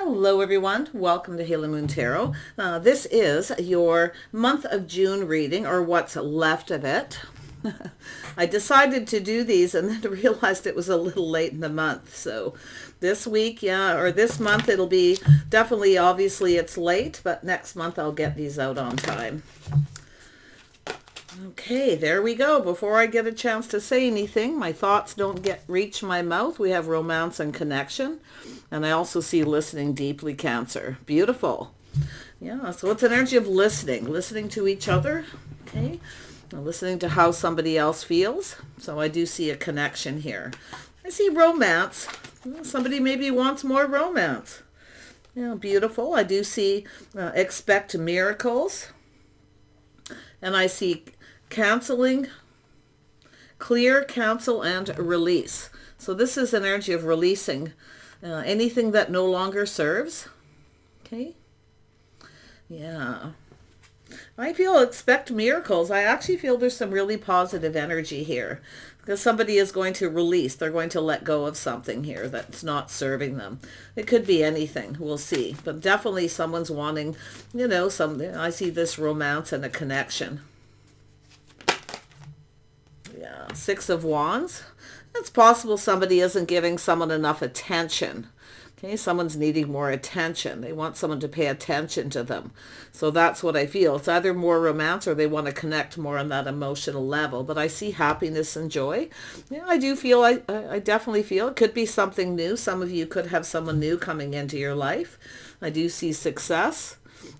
Hello everyone, welcome to Halo Moon Tarot. This is your month of June reading, or what's left of it. I decided to do these and then realized it was a little late in the month. So this week, or this month, it'll be definitely, obviously it's late, but next month I'll get these out on time. Okay, there we go. Before I get a chance to say anything, my thoughts don't reach my mouth. We have romance and connection. And I also see listening deeply, Cancer. Beautiful. Yeah, so it's an energy of listening to each other. Okay, listening to how somebody else feels. So I do see a connection here. I see romance. Somebody maybe wants more romance. Yeah, beautiful. I do see expect miracles. And I see canceling, clear, cancel, and release. So this is an energy of releasing anything that no longer serves. Okay. Yeah. I feel expect miracles. I actually feel there's some really positive energy here because somebody is going to release. They're going to let go of something here that's not serving them. It could be anything. We'll see. But definitely someone's wanting, something. I see this romance and a connection. Yeah. Six of Wands. It's possible somebody isn't giving someone enough attention. Okay, someone's needing more attention. They want someone to pay attention to them. So that's what I feel. It's either more romance or they want to connect more on that emotional level. But I see happiness and joy. Yeah, I do feel, I definitely feel it could be something new. Some of you could have someone new coming into your life. I do see success.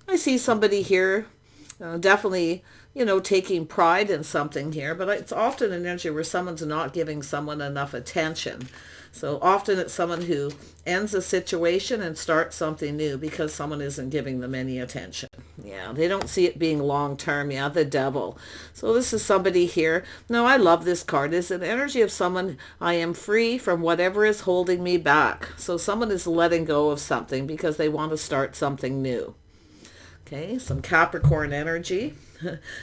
I see somebody here definitely, taking pride in something here. But it's often an energy where someone's not giving someone enough attention. So often it's someone who ends a situation and starts something new because someone isn't giving them any attention. Yeah, they don't see it being long term. Yeah, the Devil. So this is somebody here. No, I love this card. It's an energy of someone, I am free from whatever is holding me back. So someone is letting go of something because they want to start something new. Okay, some Capricorn energy.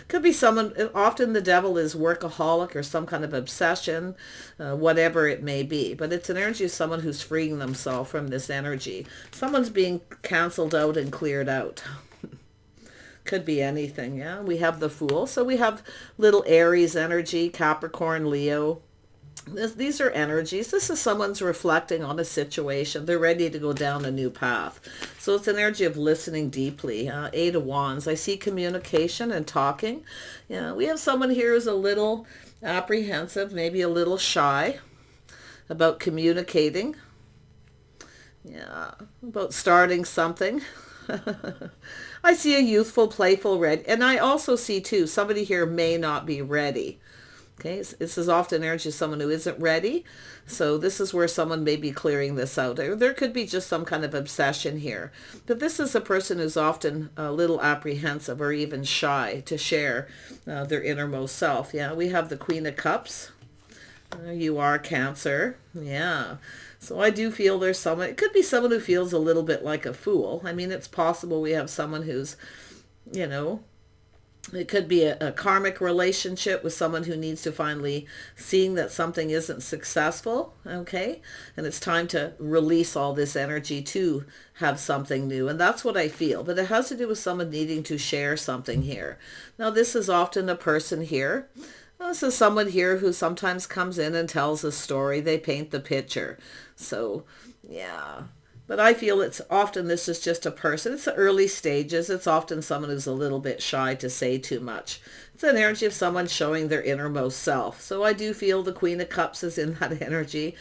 Could be someone, often the Devil is workaholic or some kind of obsession, whatever it may be. But it's an energy of someone who's freeing themselves from this energy. Someone's being canceled out and cleared out. Could be anything, yeah. We have the Fool. So we have little Aries energy, Capricorn, Leo. These are energies. This is someone's reflecting on a situation. They're ready to go down a new path. So it's an energy of listening deeply. Eight of Wands. I see communication and talking. Yeah, we have someone here who's a little apprehensive, maybe a little shy about communicating. Yeah, about starting something. I see a youthful, playful, ready. And I also see, too, somebody here may not be ready. Okay, this is often energy of someone who isn't ready. So this is where someone may be clearing this out. There could be just some kind of obsession here. But this is a person who's often a little apprehensive or even shy to share their innermost self. Yeah, we have the Queen of Cups. You are Cancer. Yeah. So I do feel there's someone, it could be someone who feels a little bit like a fool. I mean, it's possible we have someone who's, it could be a karmic relationship with someone who needs to finally seeing that something isn't successful, okay? And it's time to release all this energy to have something new. And that's what I feel. But it has to do with someone needing to share something here. Now, this is often a person here. This is someone here who sometimes comes in and tells a story. They paint the picture. So, yeah. But I feel it's often this is just a person. It's the early stages. It's often someone who's a little bit shy to say too much. It's an energy of someone showing their innermost self. So I do feel the Queen of Cups is in that energy,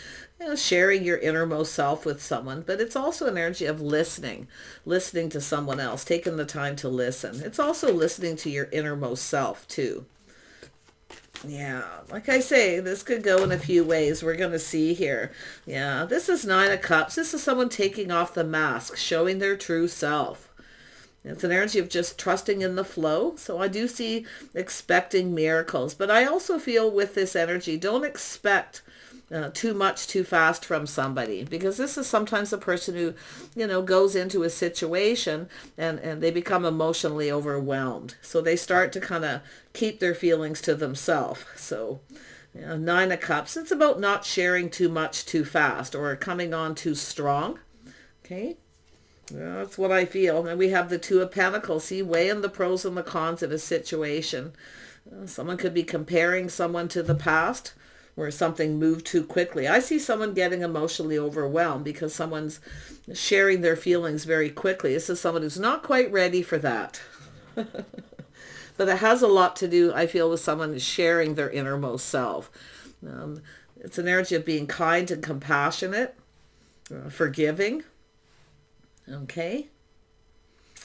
sharing your innermost self with someone. But it's also an energy of listening to someone else, taking the time to listen. It's also listening to your innermost self too. Yeah, like I say, this could go in a few ways. We're going to see here. Yeah, this is Nine of Cups. This is someone taking off the mask, showing their true self. It's an energy of just trusting in the flow. So I do see expecting miracles. But I also feel with this energy, don't expect too much too fast from somebody, because this is sometimes a person who goes into a situation and they become emotionally overwhelmed, so they start to kind of keep their feelings to themselves. So Nine of Cups, it's about not sharing too much too fast or coming on too strong. Okay, Yeah, that's what I feel. And we have the Two of Pentacles. See, weighing the pros and the cons of a situation. Someone could be comparing someone to the past where something moved too quickly. I see someone getting emotionally overwhelmed because someone's sharing their feelings very quickly. This is someone who's not quite ready for that. But it has a lot to do, I feel, with someone who's sharing their innermost self. It's an energy of being kind and compassionate, forgiving. Okay.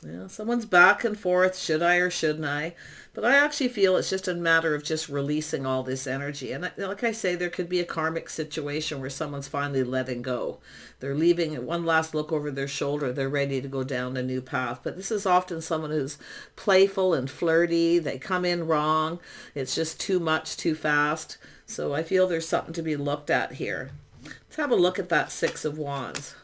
Yeah, someone's back and forth, should I or shouldn't I? But I actually feel it's just a matter of just releasing all this energy. And like I say, there could be a karmic situation where someone's finally letting go. They're leaving one last look over their shoulder. They're ready to go down a new path. But this is often someone who's playful and flirty. They come in wrong. It's just too much, too fast. So I feel there's something to be looked at here. Let's have a look at that Six of Wands.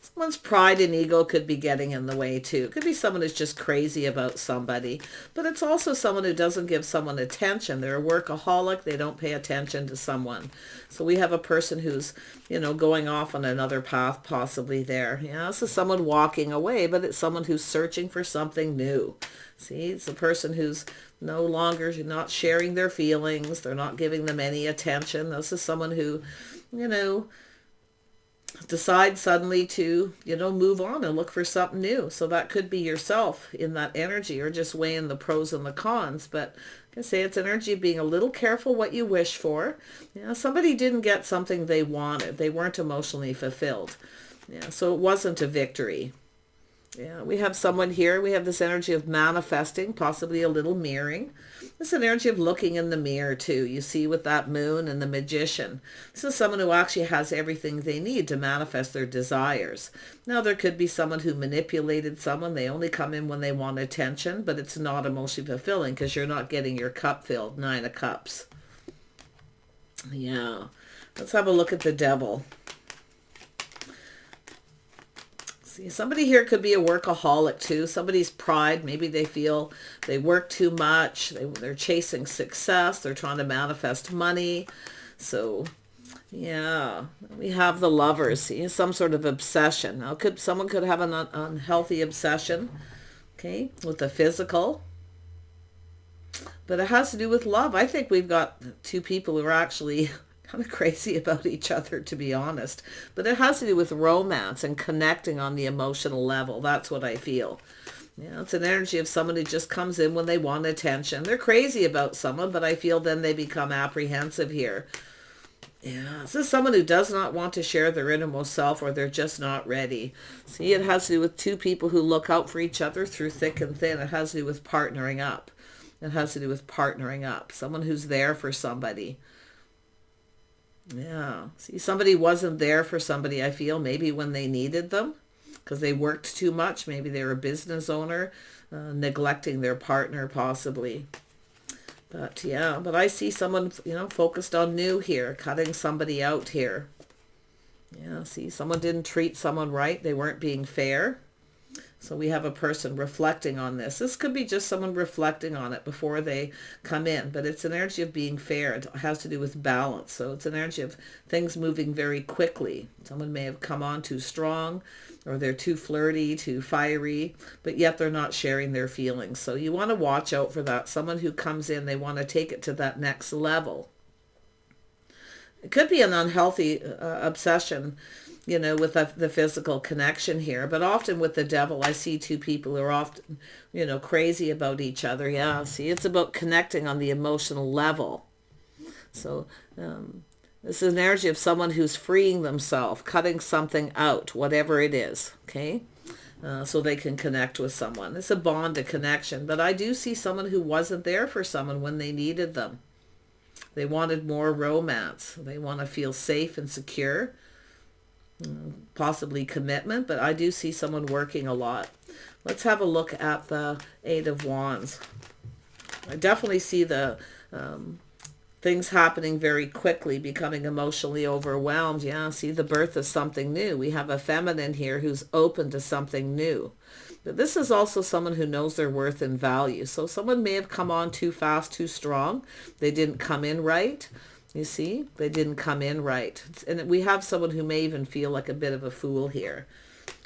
Someone's pride and ego could be getting in the way too. It could be someone who's just crazy about somebody, but it's also someone who doesn't give someone attention. They're a workaholic. They don't pay attention to someone. So we have a person who's, going off on another path possibly there. Yeah, this is someone walking away, but it's someone who's searching for something new. See, it's a person who's no longer not sharing their feelings. They're not giving them any attention. This is someone who, decide suddenly to, move on and look for something new. So that could be yourself in that energy, or just weighing the pros and the cons. But I can say it's an energy of being a little careful what you wish for. Somebody didn't get something they wanted. They weren't emotionally fulfilled. So it wasn't a victory. Yeah, we have someone here. We have this energy of manifesting, possibly a little mirroring. This is an energy of looking in the mirror too. You see with that moon and the magician. This is someone who actually has everything they need to manifest their desires. Now there could be someone who manipulated someone. They only come in when they want attention, but it's not emotionally fulfilling because you're not getting your cup filled. Nine of Cups. Yeah. Let's have a look at the Devil. Somebody here could be a workaholic too. Somebody's pride, maybe they feel they work too much. They're chasing success. They're trying to manifest money. So, yeah, we have the Lovers. See, some sort of obsession. Now, someone could have an unhealthy obsession, okay, with the physical. But it has to do with love. I think we've got two people who are actually kind of crazy about each other, to be honest. But it has to do with romance and connecting on the emotional level. That's what I feel. It's an energy of someone who just comes in when they want attention. They're crazy about someone, but I feel then they become apprehensive here. Yeah, this is someone who does not want to share their innermost self, or they're just not ready. See, it has to do with two people who look out for each other through thick and thin. It has to do with partnering up. It has to do with partnering up. Someone who's there for somebody. Yeah. See, somebody wasn't there for somebody, I feel, maybe when they needed them because they worked too much. Maybe they were a business owner, neglecting their partner possibly. But yeah, but I see someone, focused on new here, cutting somebody out here. Yeah, see, someone didn't treat someone right. They weren't being fair. So we have a person reflecting on this. This could be just someone reflecting on it before they come in, but it's an energy of being fair. It has to do with balance. So it's an energy of things moving very quickly. Someone may have come on too strong, or they're too flirty, too fiery, but yet they're not sharing their feelings. So you want to watch out for that. Someone who comes in, they want to take it to that next level. It could be an unhealthy obsession, with the physical connection here. But often with the Devil, I see two people who are often, crazy about each other. Yeah, see, it's about connecting on the emotional level. So this is an energy of someone who's freeing themselves, cutting something out, whatever it is, okay? So they can connect with someone. It's a bond, a connection. But I do see someone who wasn't there for someone when they needed them. They wanted more romance. They want to feel safe and secure. Possibly commitment, but I do see someone working a lot. Let's have a look at the Eight of Wands. I definitely see the things happening very quickly, becoming emotionally overwhelmed. Yeah, see the birth of something new. We have a feminine here who's open to something new. But this is also someone who knows their worth and value. So someone may have come on too fast, too strong. They didn't come in right. You see, they didn't come in right. And we have someone who may even feel like a bit of a fool here.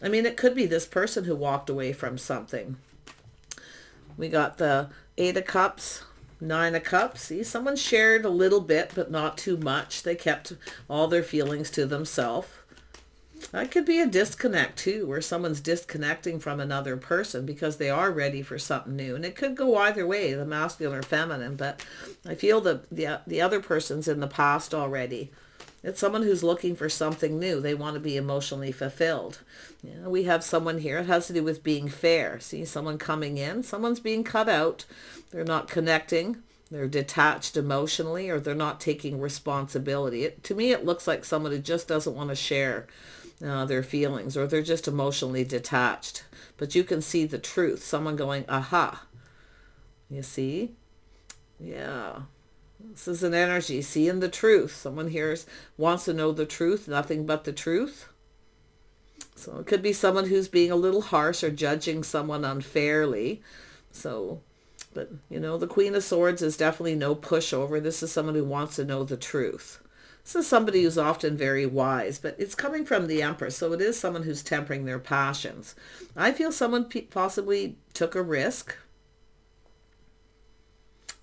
I mean, it could be this person who walked away from something. We got the 8 of Cups, 9 of Cups. See, someone shared a little bit, but not too much. They kept all their feelings to themselves. That could be a disconnect too, where someone's disconnecting from another person because they are ready for something new. And it could go either way, the masculine or feminine, but I feel that the other person's in the past already. It's someone who's looking for something new. They want to be emotionally fulfilled. Yeah, we have someone here. It has to do with being fair. See, someone coming in, someone's being cut out. They're not connecting. They're detached emotionally, or they're not taking responsibility. To me, it looks like someone who just doesn't want to share their feelings, or they're just emotionally detached. But you can see the truth. Someone going, aha. You see? Yeah. This is an energy, seeing the truth. Someone here wants to know the truth, nothing but the truth. So it could be someone who's being a little harsh or judging someone unfairly. So, but you know, the Queen of Swords is definitely no pushover. This is someone who wants to know the truth. This is somebody who's often very wise, but it's coming from the Empress, so it is someone who's tempering their passions. I feel someone possibly took a risk,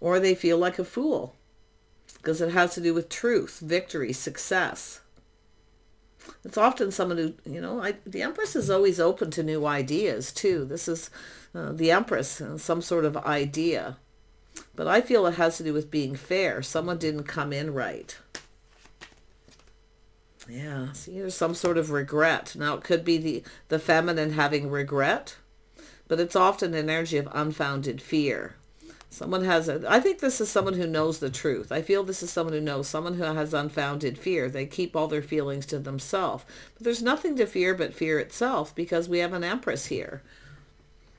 or they feel like a fool, because it has to do with truth, victory, success. It's often someone who, you know, the Empress is always open to new ideas too. This is the Empress, some sort of idea. But I feel it has to do with being fair. Someone didn't come in right. Yeah, see, there's some sort of regret. Now, it could be the feminine having regret, but it's often an energy of unfounded fear. Someone I think this is someone who knows the truth. I feel this is someone who knows, someone who has unfounded fear. They keep all their feelings to themselves. But there's nothing to fear but fear itself, because we have an Empress here.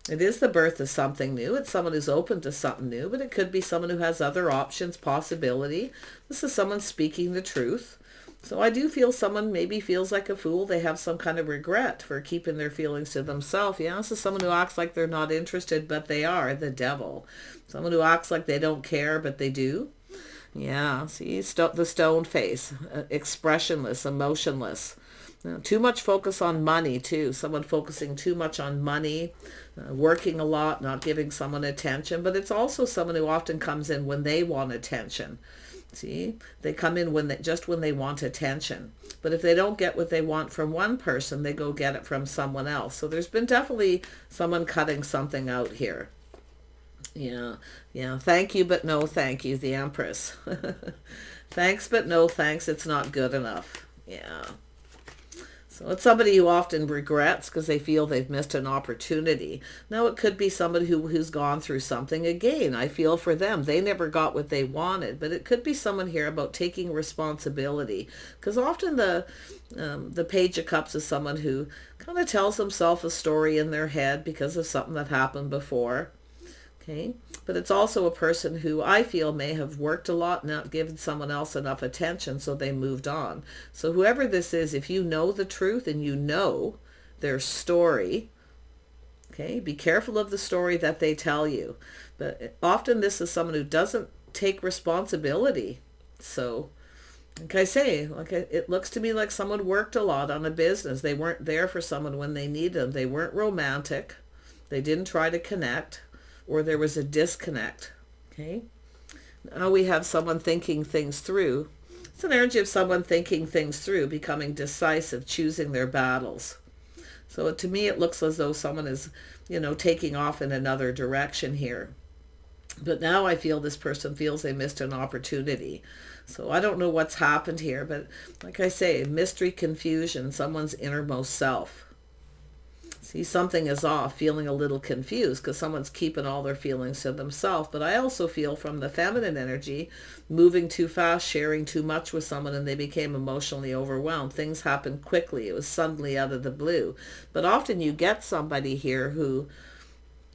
It is the birth of something new. It's someone who's open to something new, but it could be someone who has other options, possibility. This is someone speaking the truth. So I do feel someone maybe feels like a fool. They have some kind of regret for keeping their feelings to themselves. Yeah, this is someone who acts like they're not interested, but they are. The Devil. Someone who acts like they don't care, but they do. Yeah, see, the stone face. Expressionless, emotionless. Too much focus on money, too. Someone focusing too much on money, working a lot, not giving someone attention. But it's also someone who often comes in when they want attention. See, they come in just when they want attention. But if they don't get what they want from one person, they go get it from someone else. So there's been definitely someone cutting something out here. Yeah. Thank you, but no thank you, the Empress. Thanks, but no thanks. It's not good enough. Yeah. So it's somebody who often regrets because they feel they've missed an opportunity. Now, it could be somebody who's gone through something. Again, I feel for them. They never got what they wanted. But it could be someone here about taking responsibility. Because often the Page of Cups is someone who kind of tells themselves a story in their head because of something that happened before. Okay, but it's also a person who I feel may have worked a lot, not given someone else enough attention, so they moved on. So whoever this is, if you know the truth and you know their story, okay, be careful of the story that they tell you. But often this is someone who doesn't take responsibility. So, like I say, it looks to me like someone worked a lot on a business. They weren't there for someone when they needed them. They weren't romantic. They didn't try to connect. Or there was a disconnect. Okay. Now we have someone thinking things through. It's an energy of someone thinking things through, becoming decisive, choosing their battles. So to me, it looks as though someone is, taking off in another direction here. But now I feel this person feels they missed an opportunity. So I don't know what's happened here, but like I say, mystery, confusion, someone's innermost self. See, something is off, feeling a little confused because someone's keeping all their feelings to themselves. But I also feel from the feminine energy, moving too fast, sharing too much with someone, and they became emotionally overwhelmed. Things happened quickly. It was suddenly out of the blue. But often you get somebody here who,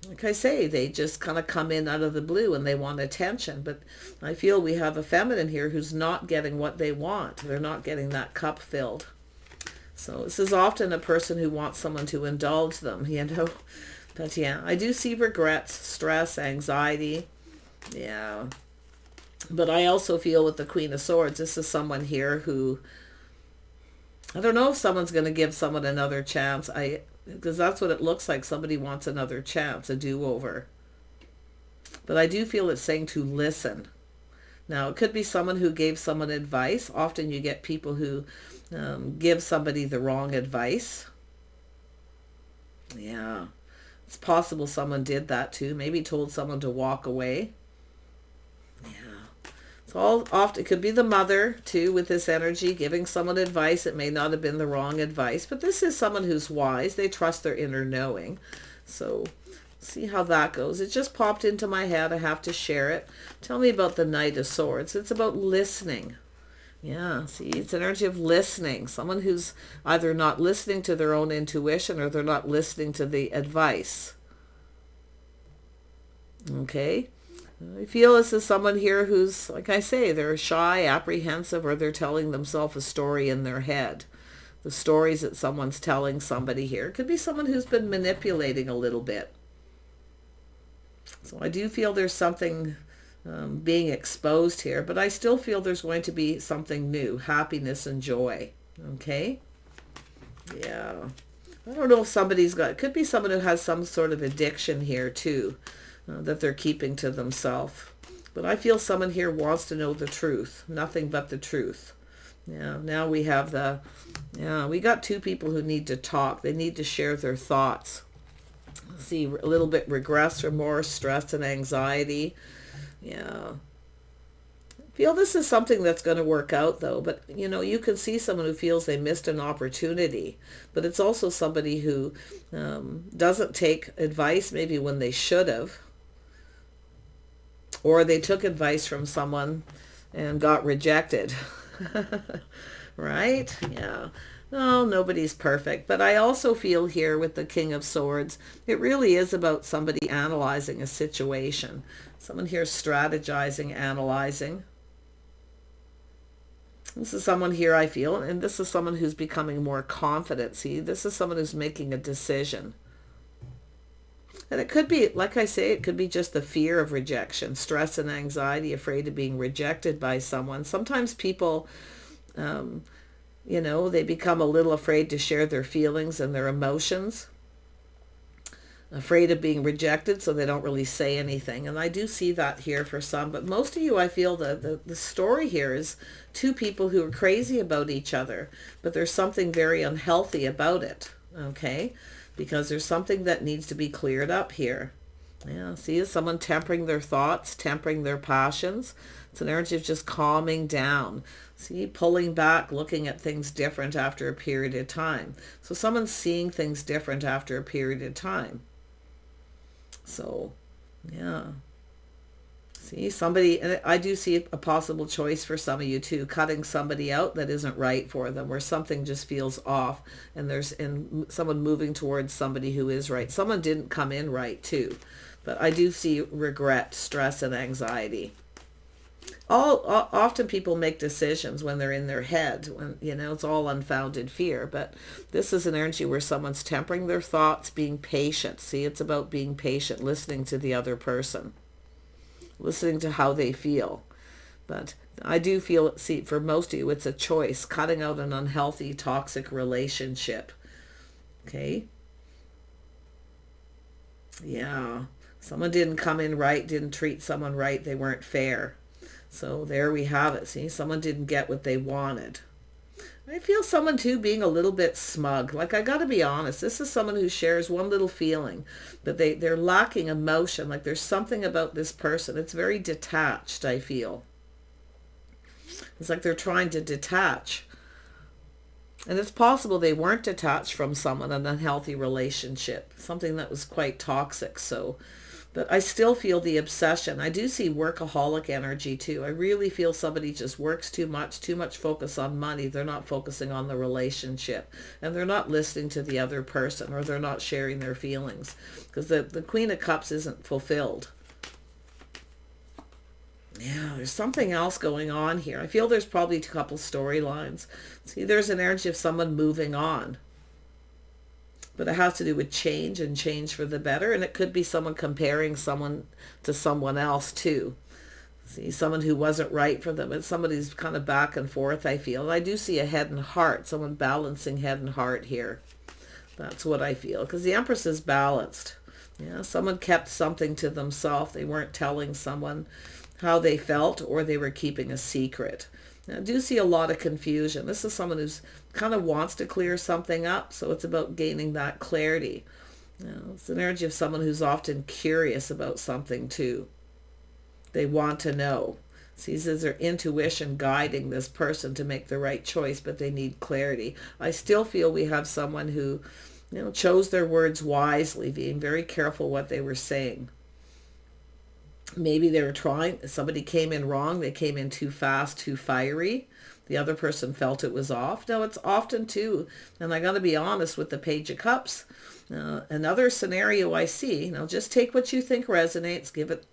like I say, they just kind of come in out of the blue and they want attention. But I feel we have a feminine here who's not getting what they want. They're not getting that cup filled. So this is often a person who wants someone to indulge them, But yeah, I do see regrets, stress, anxiety. Yeah. But I also feel with the Queen of Swords, this is someone here who, I don't know if someone's going to give someone another chance. Because that's what it looks like. Somebody wants another chance, a do-over. But I do feel it's saying to listen. Now, it could be someone who gave someone advice. Often you get people who give somebody the wrong advice. Yeah. It's possible someone did that too. Maybe told someone to walk away. Yeah. It's all often, it could be the mother too with this energy, giving someone advice. It may not have been the wrong advice, but this is someone who's wise. They trust their inner knowing. So see how that goes. It just popped into my head. I have to share it. Tell me about the Knight of Swords. It's about listening. Yeah, see, it's energy of listening. Someone who's either not listening to their own intuition or they're not listening to the advice. Okay? I feel this is someone here who's, like I say, they're shy, apprehensive, or they're telling themselves a story in their head. The stories that someone's telling somebody here. It could be someone who's been manipulating a little bit. So I do feel there's something being exposed here, but I still feel there's going to be something new, happiness and joy. Okay? Yeah. I don't know if somebody's got, it could be someone who has some sort of addiction here too, that they're keeping to themselves. But I feel someone here wants to know the truth, nothing but the truth. Yeah, now we have we got two people who need to talk. They need to share their thoughts. See, a little bit regress, remorse, stress, and anxiety. Yeah. I feel this is something that's going to work out though, but you can see someone who feels they missed an opportunity, but it's also somebody who doesn't take advice maybe when they should have, or they took advice from someone and got rejected. Right? Yeah. No, nobody's perfect. But I also feel here with the King of Swords, it really is about somebody analyzing a situation. Someone here strategizing, analyzing. This is someone here, I feel, and this is someone who's becoming more confident. See, this is someone who's making a decision. And it could be, like I say, it could be just the fear of rejection, stress and anxiety, afraid of being rejected by someone. Sometimes people, they become a little afraid to share their feelings and their emotions, afraid of being rejected, so they don't really say anything. And I do see that here for some, but most of you, I feel the story here is two people who are crazy about each other, but there's something very unhealthy about it, okay? Because there's something that needs to be cleared up here. Yeah, see, is someone tempering their thoughts, tempering their passions? It's an energy of just calming down. See, pulling back, looking at things different after a period of time. So someone's seeing things different after a period of time. So, yeah. See, somebody, and I do see a possible choice for some of you too, cutting somebody out that isn't right for them, where something just feels off, and there's someone moving towards somebody who is right. Someone didn't come in right too, but I do see regret, stress, and anxiety. Often people make decisions when they're in their head, when it's all unfounded fear, but this is an energy where someone's tempering their thoughts, being patient. See, it's about being patient, listening to the other person, listening to how they feel. But I do feel, see, for most of you, it's a choice, cutting out an unhealthy, toxic relationship. Okay? Yeah. Someone didn't come in right, didn't treat someone right, they weren't fair. So there we have it. See, someone didn't get what they wanted. I feel someone too being a little bit smug. Like, I got to be honest, this is someone who shares one little feeling, but they're lacking emotion. Like, there's something about this person. It's very detached, I feel. It's like they're trying to detach. And it's possible they weren't detached from someone, an unhealthy relationship, something that was quite toxic. So, but I still feel the obsession. I do see workaholic energy too. I really feel somebody just works too much focus on money. They're not focusing on the relationship, and they're not listening to the other person, or they're not sharing their feelings, because the Queen of Cups isn't fulfilled. Yeah, there's something else going on here. I feel there's probably a couple storylines. See, there's an energy of someone moving on. But it has to do with change, and change for the better. And it could be someone comparing someone to someone else too. See, someone who wasn't right for them. It's somebody who's kind of back and forth, I feel. I do see a head and heart, someone balancing head and heart here. That's what I feel, because the Empress is balanced. Yeah, someone kept something to themselves. They weren't telling someone how they felt, or they were keeping a secret. Now, I do see a lot of confusion. This is someone who's kind of wants to clear something up, so it's about gaining that clarity. You know, it's the energy of someone who's often curious about something too. They want to know. See, there's their intuition guiding this person to make the right choice, but they need clarity. I still feel we have someone who, you know, chose their words wisely, being very careful what they were saying. Maybe they were trying, somebody came in wrong, they came in too fast, too fiery. The other person felt it was off. No, it's often too, and I got to be honest with the Page of Cups. Another scenario I see, just take what you think resonates, give it,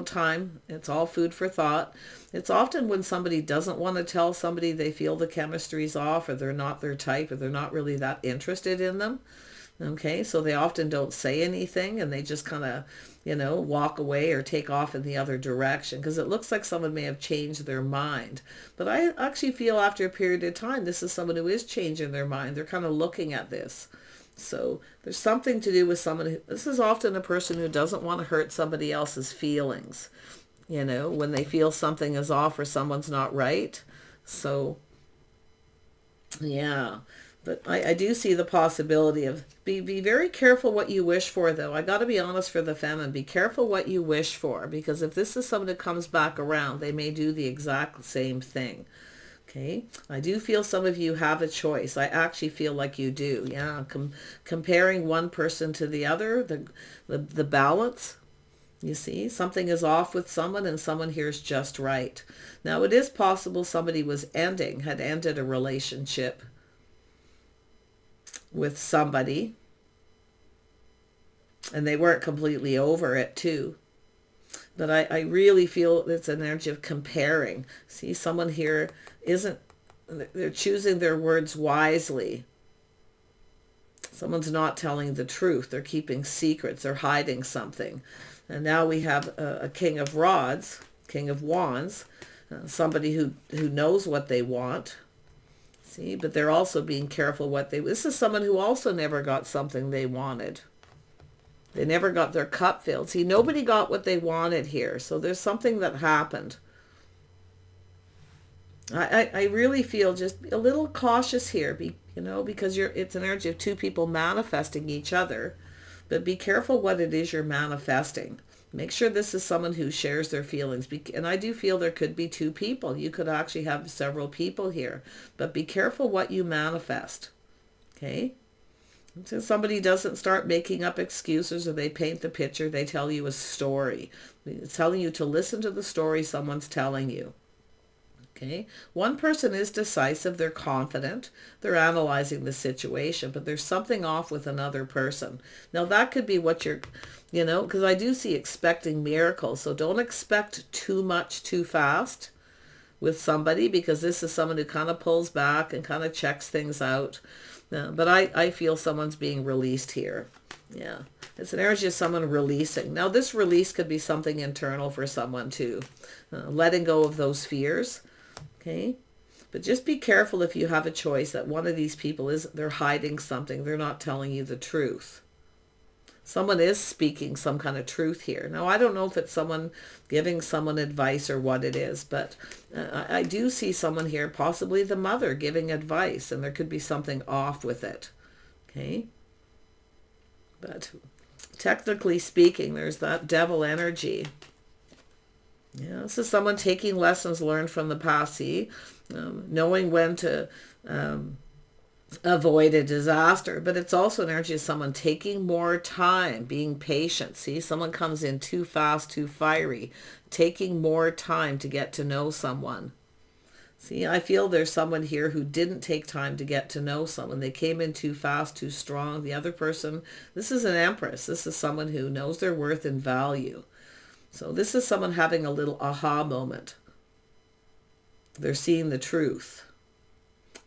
time. It's all food for thought. It's often when somebody doesn't want to tell somebody they feel the chemistry's off, or they're not their type, or they're not really that interested in them. Okay, so they often don't say anything, and they just kind of, walk away or take off in the other direction, because it looks like someone may have changed their mind. But I actually feel after a period of time, this is someone who is changing their mind. They're kind of looking at this. So there's something to do with someone who, this is often a person who doesn't want to hurt somebody else's feelings, when they feel something is off or someone's not right. So, yeah. But I do see the possibility of, be very careful what you wish for, though. I got to be honest for the feminine. Be careful what you wish for, because if this is someone that comes back around, they may do the exact same thing. Okay, I do feel some of you have a choice. I actually feel like you do. Yeah, comparing one person to the other, the balance. You see, something is off with someone, and someone here is just right. Now, it is possible somebody had ended a relationship with somebody, and they weren't completely over it too. But I really feel it's an energy of comparing. See, someone here they're choosing their words wisely. Someone's not telling the truth. They're keeping secrets. They're hiding something. And now we have a King of Rods, King of Wands, somebody who knows what they want. See, but they're also being careful this is someone who also never got something they wanted. They never got their cup filled. See, nobody got what they wanted here. So there's something that happened. I really feel just a little cautious here, because it's an energy of two people manifesting each other. But be careful what it is you're manifesting. Make sure this is someone who shares their feelings. And I do feel there could be two people. You could actually have several people here. But be careful what you manifest. Okay? So somebody doesn't start making up excuses, or they paint the picture. They tell you a story. It's telling you to listen to the story someone's telling you. Okay? One person is decisive. They're confident. They're analyzing the situation. But there's something off with another person. Now, that could be what you're, because I do see expecting miracles. So don't expect too much too fast with somebody, because this is someone who kind of pulls back and kind of checks things out. But I feel someone's being released here. Yeah. It's an energy of someone releasing. Now, this release could be something internal for someone too. Letting go of those fears. Okay. But just be careful if you have a choice that one of these people they're hiding something. They're not telling you the truth. Someone is speaking some kind of truth here. Now, I don't know if it's someone giving someone advice or what it is, but I do see someone here, possibly the mother, giving advice, and there could be something off with it. Okay? But technically speaking, there's that devil energy. Yeah, this is someone taking lessons learned from the past, see? Knowing when to avoid a disaster. But it's also an energy of someone taking more time, being patient. See, someone comes in too fast, too fiery, taking more time to get to know someone. See, I feel there's someone here who didn't take time to get to know someone. They came in too fast, too strong. The other person, this is an Empress. This is someone who knows their worth and value. So this is someone having a little aha moment. They're seeing the truth.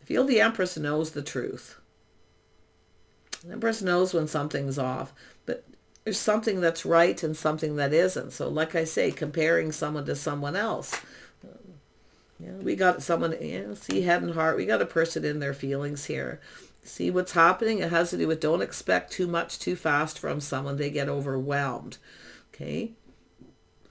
I feel the Empress knows the truth. The Empress knows when something's off. But there's something that's right and something that isn't. So like I say, comparing someone to someone else. Yeah, we got someone, see, head and heart. We got a person in their feelings here. See what's happening? It has to do with don't expect too much too fast from someone. They get overwhelmed. Okay?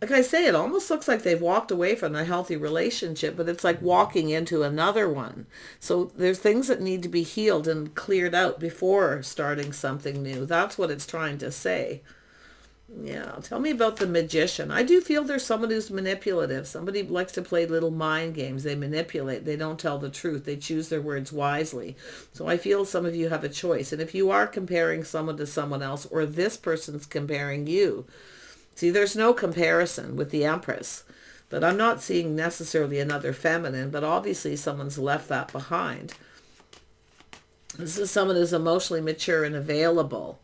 Like I say, it almost looks like they've walked away from a healthy relationship, but it's like walking into another one. So there's things that need to be healed and cleared out before starting something new. That's what it's trying to say. Yeah, tell me about the Magician. I do feel there's someone who's manipulative. Somebody likes to play little mind games. They manipulate. They don't tell the truth. They choose their words wisely. So I feel some of you have a choice. And if you are comparing someone to someone else, or this person's comparing you, see, there's no comparison with the Empress. But I'm not seeing necessarily another feminine, but obviously someone's left that behind. This is someone who's emotionally mature and available.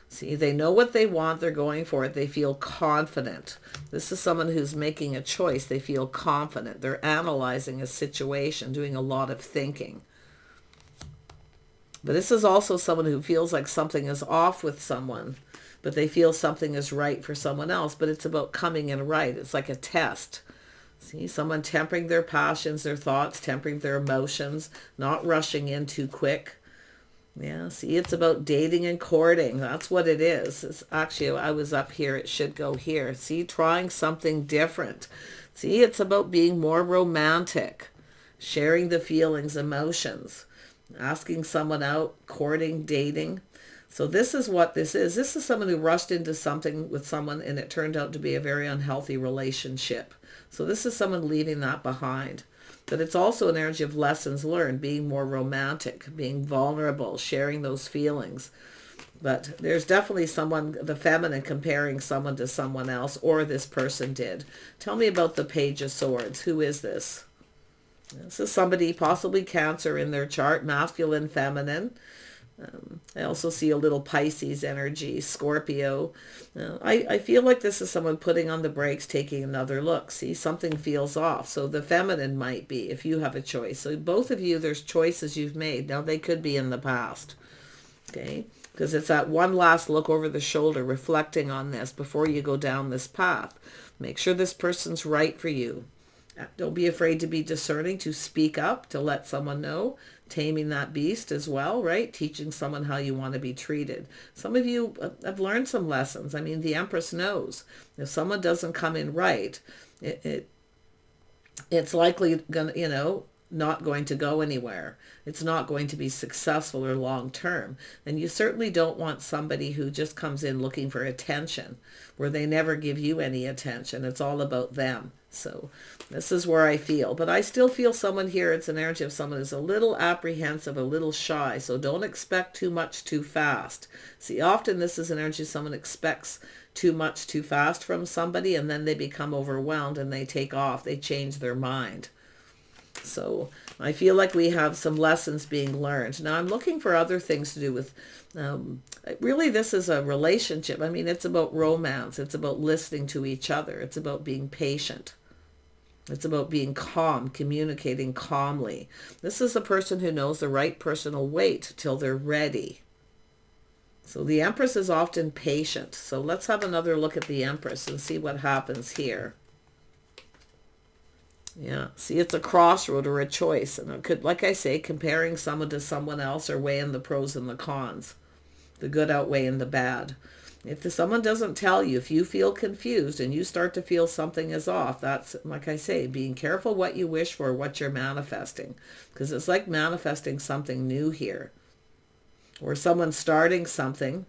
See, they know what they want. They're going for it. They feel confident. This is someone who's making a choice. They feel confident. They're analyzing a situation, doing a lot of thinking. But this is also someone who feels like something is off with someone, but they feel something is right for someone else. But it's about coming in right. It's like a test. See, someone tempering their passions, their thoughts, tempering their emotions, not rushing in too quick. Yeah, see, it's about dating and courting. That's what it is. It's actually, I was up here. It should go here. See, trying something different. See, it's about being more romantic, sharing the feelings, emotions, asking someone out, courting, dating. So this is what this is. This is someone who rushed into something with someone and it turned out to be a very unhealthy relationship. So this is someone leaving that behind. But it's also an energy of lessons learned, being more romantic, being vulnerable, sharing those feelings. But there's definitely someone, the feminine, comparing someone to someone else, or this person did. Tell me about the Page of Swords. Who is this? This is somebody, possibly Cancer in their chart, masculine, feminine. I also see a little Pisces energy, Scorpio. I feel like this is someone putting on the brakes, taking another look. See, something feels off. So the feminine might be, if you have a choice. So both of you, there's choices you've made. Now, they could be in the past. Okay? Because it's that one last look over the shoulder, reflecting on this before you go down this path. Make sure this person's right for you. Don't be afraid to be discerning, to speak up, to let someone know. Taming that beast as well, right? Teaching someone how you want to be treated. Some of you have learned some lessons. I mean, the Empress knows. If someone doesn't come in right, it's likely going to, not going to go anywhere. It's not going to be successful or long term. And you certainly don't want somebody who just comes in looking for attention, where they never give you any attention. It's all about them. So this is where I feel. But I still feel someone here, it's an energy of someone who's a little apprehensive, a little shy. So don't expect too much too fast. See, often this is an energy someone expects too much too fast from somebody, and then they become overwhelmed and they take off. They change their mind. So I feel like we have some lessons being learned. Now I'm looking for other things to do with, really this is a relationship. I mean, it's about romance. It's about listening to each other. It's about being patient. It's about being calm, communicating calmly. This is a person who knows the right person will wait till they're ready. So the Empress is often patient. So let's have another look at the Empress and see what happens here. Yeah, see, it's a crossroad or a choice. And it could, like I say, comparing someone to someone else or weighing the pros and the cons. The good outweighing the bad. If someone doesn't tell you, if you feel confused and you start to feel something is off, that's, like I say, being careful what you wish for, what you're manifesting. Because it's like manifesting something new here. Or someone starting something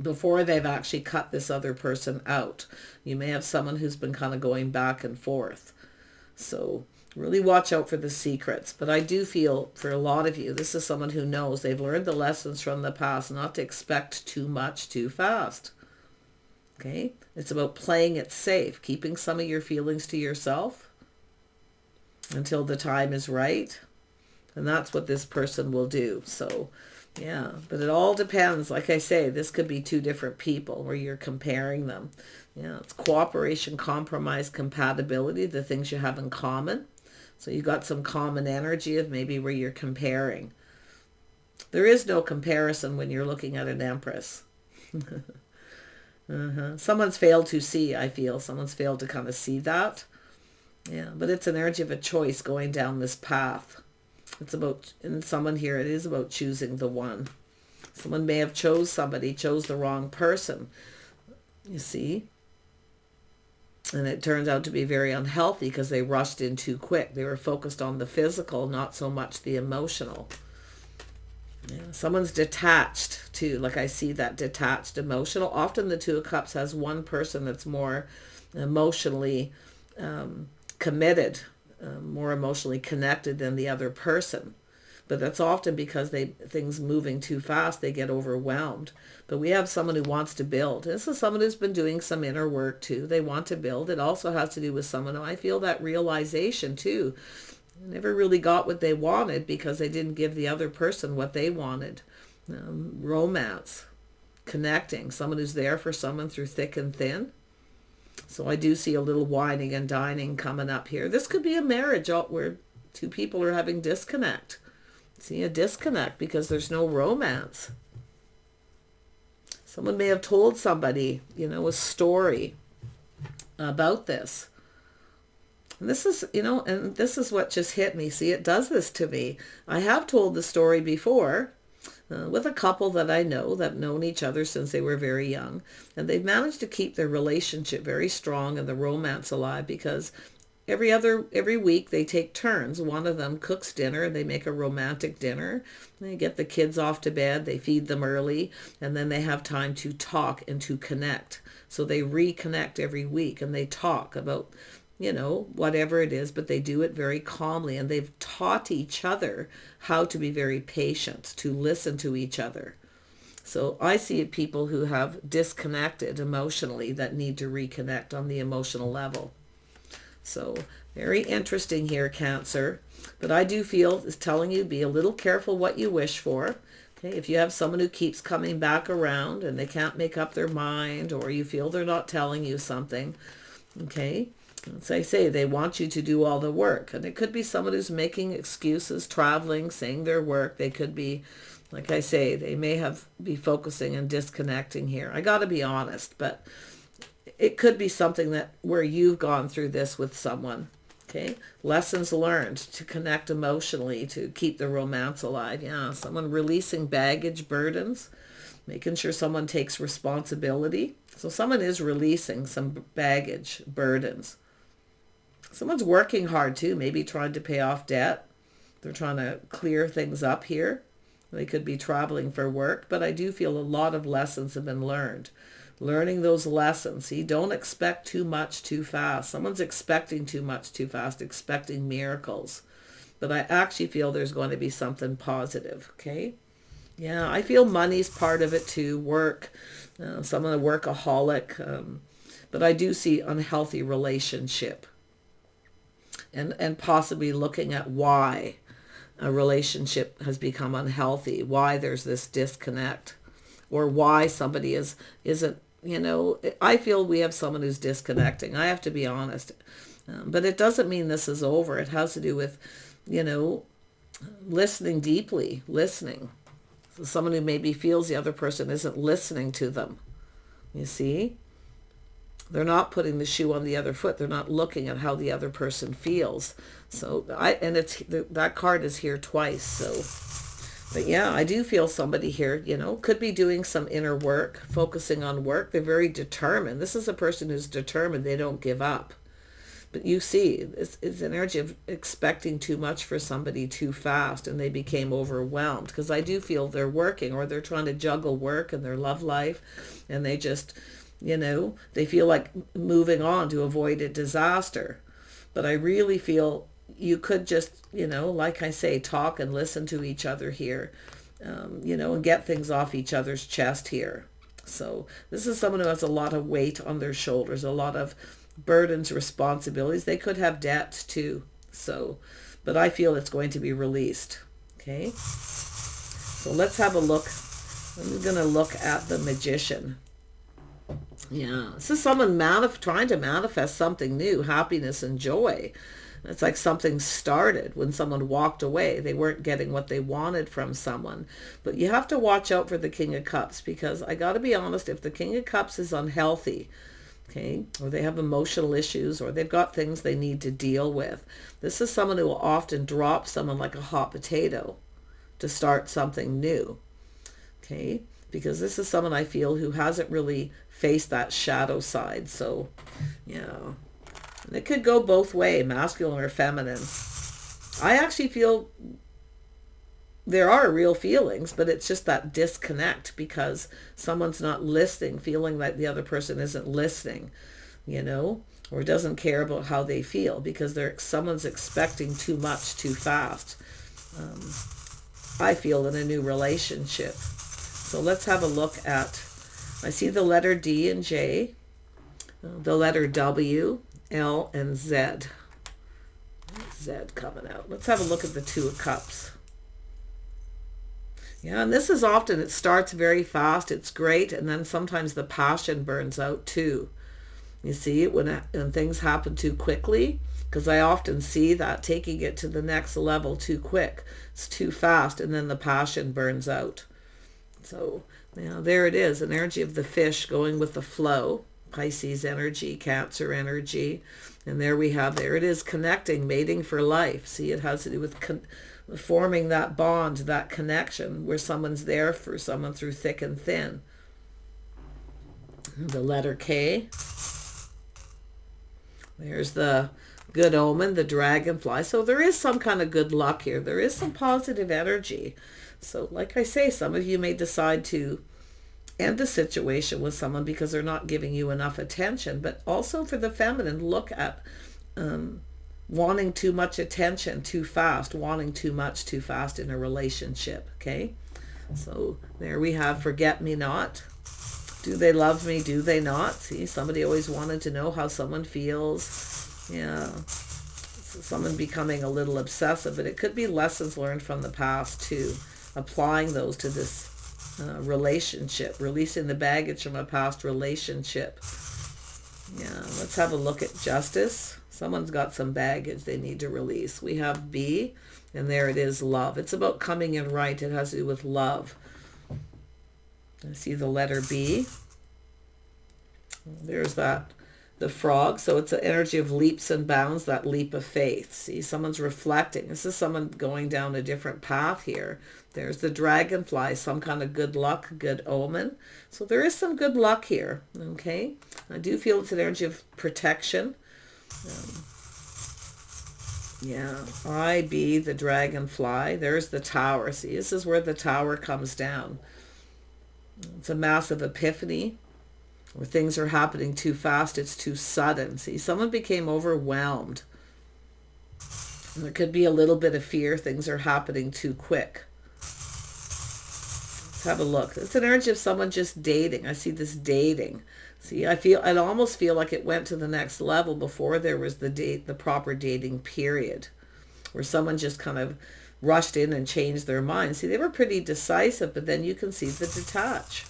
before they've actually cut this other person out. You may have someone who's been kind of going back and forth. So really watch out for the secrets. But I do feel for a lot of you, this is someone who knows they've learned the lessons from the past, not to expect too much too fast. Okay? It's about playing it safe, keeping some of your feelings to yourself until the time is right. And that's what this person will do. So, yeah, but it all depends. Like I say, this could be two different people where you're comparing them. Yeah, it's cooperation, compromise, compatibility, the things you have in common. So you got some common energy of maybe where you're comparing. There is no comparison when you're looking at an Empress. Someone's failed to see, I feel. Someone's failed to kind of see that. Yeah, but it's an energy of a choice going down this path. It's about, in someone here, it is about choosing the one. Someone may have chose the wrong person, you see. And it turns out to be very unhealthy because they rushed in too quick. They were focused on the physical, not so much the emotional. Yeah, someone's detached too. Like I see that detached emotional. Often the Two of Cups has one person that's more emotionally committed, more emotionally connected than the other person. But that's often because things moving too fast, they get overwhelmed. But we have someone who wants to build. This is someone who's been doing some inner work too. They want to build. It also has to do with someone who I feel that realization too. They never really got what they wanted because they didn't give the other person what they wanted. Romance, connecting, someone who's there for someone through thick and thin. So I do see a little whining and dining coming up here. This could be a marriage where two people are having disconnect. See, a disconnect because there's no romance. Someone may have told somebody, a story about this. And this is, and this is what just hit me. See, it does this to me. I have told the story before with a couple that I know that have known each other since they were very young. And they've managed to keep their relationship very strong and the romance alive because every week they take turns. One of them cooks dinner and they make a romantic dinner. They get the kids off to bed, they feed them early, and then they have time to talk and to connect. So they reconnect every week and they talk about, whatever it is, but they do it very calmly. And they've taught each other how to be very patient, to listen to each other. So I see people who have disconnected emotionally that need to reconnect on the emotional level. So very interesting here, Cancer. But I do feel it's telling you be a little careful what you wish for. Okay, if you have someone who keeps coming back around and they can't make up their mind, or you feel they're not telling you something, okay, as I say, they want you to do all the work. And it could be someone who's making excuses, traveling, saying their work. They could be, like I say, they may be focusing and disconnecting here. I got to be honest, but it could be something where you've gone through this with someone. Okay, lessons learned to connect emotionally, to keep the romance alive. Yeah, someone releasing baggage, burdens, making sure someone takes responsibility. So someone is releasing some baggage, burdens. Someone's working hard too, maybe trying to pay off debt. They're trying to clear things up here. They could be traveling for work, but I do feel a lot of lessons have been learned. Learning those lessons. See, don't expect too much too fast. Someone's expecting too much too fast, expecting miracles. But I actually feel there's going to be something positive, okay? Yeah, I feel money's part of it too, work. Someone a workaholic. But I do see unhealthy relationship. And possibly looking at why a relationship has become unhealthy, why there's this disconnect, or why somebody isn't, I feel we have someone who's disconnecting. I have to be honest. But it doesn't mean this is over. It has to do with, listening deeply, listening. So someone who maybe feels the other person isn't listening to them. You see? They're not putting the shoe on the other foot. They're not looking at how the other person feels. So that card is here twice. So, but yeah, I do feel somebody here, could be doing some inner work, focusing on work. They're very determined. This is a person who's determined. They don't give up. But you see, it's an energy of expecting too much for somebody too fast, and they became overwhelmed. Because I do feel they're working, or they're trying to juggle work and their love life, and they just, they feel like moving on to avoid a disaster. But I really feel you could just, like I say, talk and listen to each other here, and get things off each other's chest here. So this is someone who has a lot of weight on their shoulders, a lot of burdens, responsibilities. They could have debts too. So, but I feel it's going to be released. Okay. So let's have a look. I'm going to look at the Magician. Yeah, this is someone trying to manifest something new, happiness and joy. It's like something started when someone walked away. They weren't getting what they wanted from someone. But you have to watch out for the King of Cups, because I got to be honest, if the King of Cups is unhealthy, okay, or they have emotional issues, or they've got things they need to deal with, this is someone who will often drop someone like a hot potato to start something new. Okay, because this is someone I feel who hasn't really faced that shadow side. So, yeah. And it could go both ways, masculine or feminine. I actually feel there are real feelings, but it's just that disconnect because someone's not listening, feeling like the other person isn't listening, you know, or doesn't care about how they feel because someone's expecting too much too fast. I feel in a new relationship. So let's have a look at, I see the letter D and J, the letter W, L, and Z. Z coming out. Let's have a look at the Two of Cups. Yeah, and this is often, it starts very fast, it's great, and then sometimes the passion burns out too. You see, when things happen too quickly, because I often see that, taking it to the next level too quick. It's too fast, and then the passion burns out. So, now there it is, an energy of the fish going with the flow. Pisces energy, Cancer energy. And there it is, connecting, mating for life. See, it has to do with forming that bond, that connection, where someone's there for someone through thick and thin. The letter K. There's the good omen, the dragonfly. So there is some kind of good luck here. There is some positive energy. So like I say, some of you may decide to end the situation with someone because they're not giving you enough attention. But also for the feminine, look at wanting too much attention too fast, wanting too much too fast in a relationship. Okay, so there we have forget me not. Do they love me? Do they not? See, somebody always wanted to know how someone feels. Yeah, so someone becoming a little obsessive, but it could be lessons learned from the past too, applying those to this relationship, releasing the baggage from a past relationship. Yeah, let's have a look at justice. Someone's got some baggage they need to release. We have B, and there it is, love. It's about coming in right. It has to do with love. I see the letter B. There's the frog. So it's an energy of leaps and bounds, that leap of faith. See, someone's reflecting. This is someone going down a different path here. There's the dragonfly, some kind of good luck, good omen. So there is some good luck here, okay? I do feel it's an energy of protection. Yeah, I-B, the dragonfly. There's the tower. See, this is where the tower comes down. It's a massive epiphany where things are happening too fast. It's too sudden. See, someone became overwhelmed. And there could be a little bit of fear. Things are happening too quick. Let's have a look. It's an energy of someone just dating. I see this dating. See, I almost feel like it went to the next level before there was the proper dating period, where someone just kind of rushed in and changed their mind. See, they were pretty decisive, but then you can see the detach.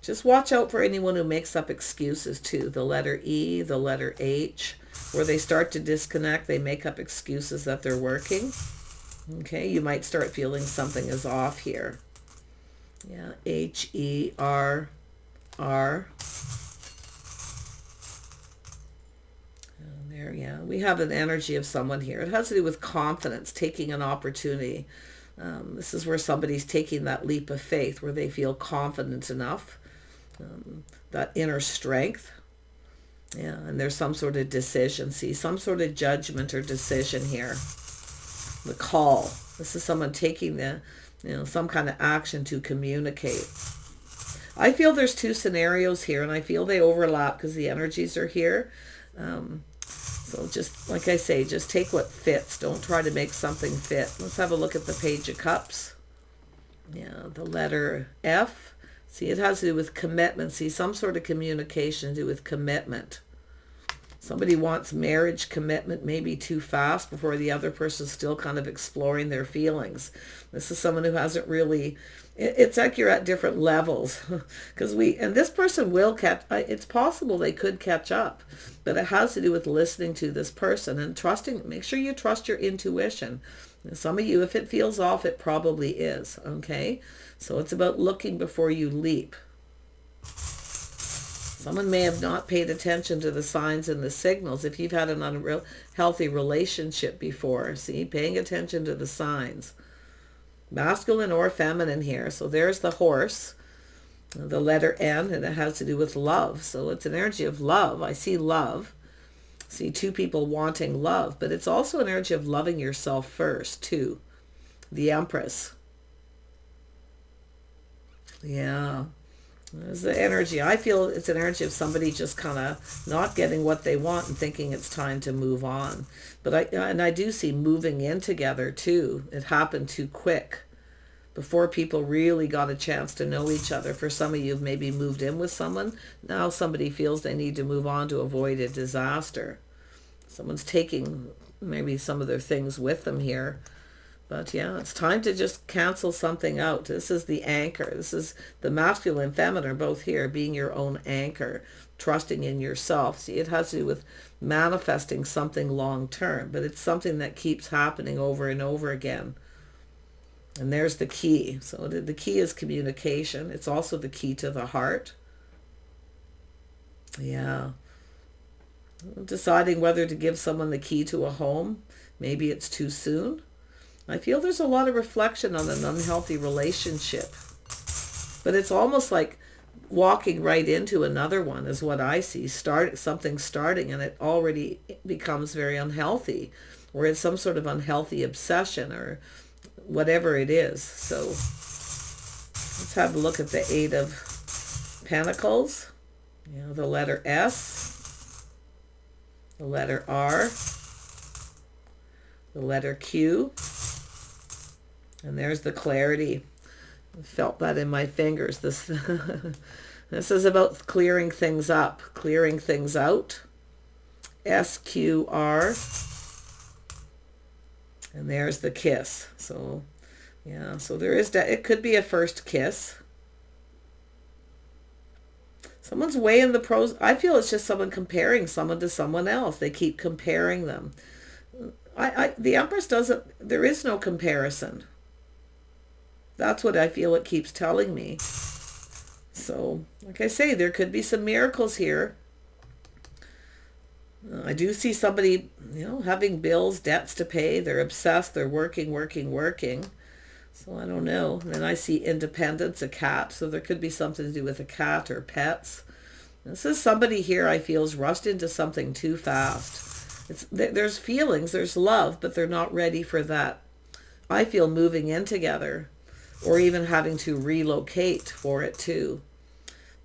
Just watch out for anyone who makes up excuses too. The letter E, the letter H, where they start to disconnect, they make up excuses that they're working. Okay, you might start feeling something is off here. Yeah, H-E-R-R. There, yeah, we have an energy of someone here. It has to do with confidence, taking an opportunity. This is where somebody's taking that leap of faith, where they feel confident enough, that inner strength. Yeah, and there's some sort of decision. See, some sort of judgment or decision here. The call. This is someone taking some kind of action to communicate. I feel there's two scenarios here, and I feel they overlap because the energies are here. So just, like I say, just take what fits. Don't try to make something fit. Let's have a look at the Page of Cups. Yeah, the letter F. See, it has to do with commitment. See, some sort of communication to do with commitment. Somebody wants marriage commitment maybe too fast before the other person's still kind of exploring their feelings. This is someone who hasn't really It's like you're at different levels because and this person will catch, it's possible they could catch up, but it has to do with listening to this person and trusting. Make sure you trust your intuition. Some of you, if it feels off, it probably is. Okay. So it's about looking before you leap. Someone may have not paid attention to the signs and the signals. If you've had an unhealthy relationship before, see, paying attention to the signs. Masculine or feminine here. So there's the horse, the letter N, and it has to do with love. So it's an energy of love. I see love. See two people wanting love, but it's also an energy of loving yourself first too. The Empress. Yeah. There's the energy. I feel it's an energy of somebody just kind of not getting what they want and thinking it's time to move on. But I do see moving in together too. It happened too quick before people really got a chance to know each other. For some of you have maybe moved in with someone. Now somebody feels they need to move on to avoid a disaster. Someone's taking maybe some of their things with them here. But yeah, it's time to just cancel something out. This is the anchor. This is the masculine and feminine are both here, being your own anchor, trusting in yourself. See, it has to do with manifesting something long term, but it's something that keeps happening over and over again. And there's the key. So the key is communication. It's also the key to the heart. Yeah. Deciding whether to give someone the key to a home. Maybe it's too soon. I feel there's a lot of reflection on an unhealthy relationship. But it's almost like walking right into another one is what I see. Something starting and it already becomes very unhealthy. Or it's some sort of unhealthy obsession or whatever it is. So let's have a look at the Eight of Pentacles. You know, the letter S. The letter R. The letter Q. And there's the clarity. I felt that in my fingers. This is about clearing things up, clearing things out. SQR. And there's the kiss. So, yeah, so there is that. It could be a first kiss. Someone's weighing the pros. I feel it's just someone comparing someone to someone else. They keep comparing them. The Empress doesn't, there is no comparison. That's what I feel it keeps telling me. So, like I say, there could be some miracles here. I do see somebody, having bills, debts to pay. They're obsessed. They're working. So I don't know. And then I see independence, a cat. So there could be something to do with a cat or pets. This is somebody here I feel is rushed into something too fast. There's feelings, there's love, but they're not ready for that. I feel moving in together. Or even having to relocate for it too.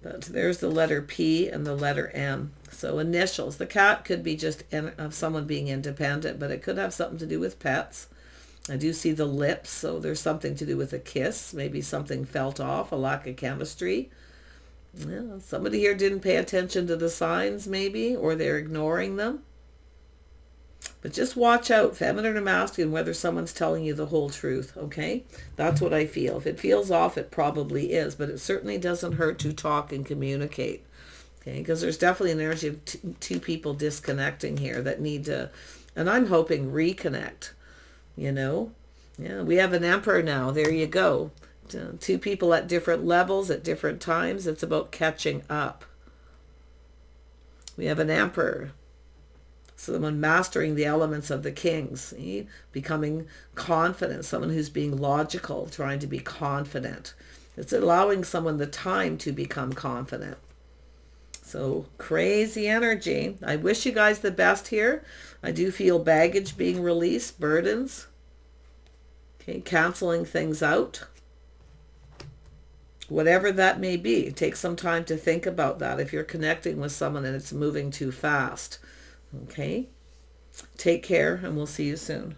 But there's the letter P and the letter M. So initials. The cat could be just of someone being independent, but it could have something to do with pets. I do see the lips, so there's something to do with a kiss. Maybe something felt off, a lack of chemistry. Yeah, somebody here didn't pay attention to the signs maybe, or they're ignoring them. But just watch out, feminine or masculine, whether someone's telling you the whole truth, okay? That's what I feel. If it feels off, it probably is, but it certainly doesn't hurt to talk and communicate, okay? Because there's definitely an energy of two people disconnecting here that need to, and I'm hoping reconnect, Yeah, we have an Emperor now. There you go. Two people at different levels, at different times. It's about catching up. We have an Emperor. Someone mastering the elements of the kings, becoming confident, someone who's being logical, trying to be confident. It's allowing someone the time to become confident. So crazy energy. I wish you guys the best here. I do feel baggage being released, burdens. Okay, canceling things out. Whatever that may be, take some time to think about that if you're connecting with someone and it's moving too fast. Okay, take care and we'll see you soon.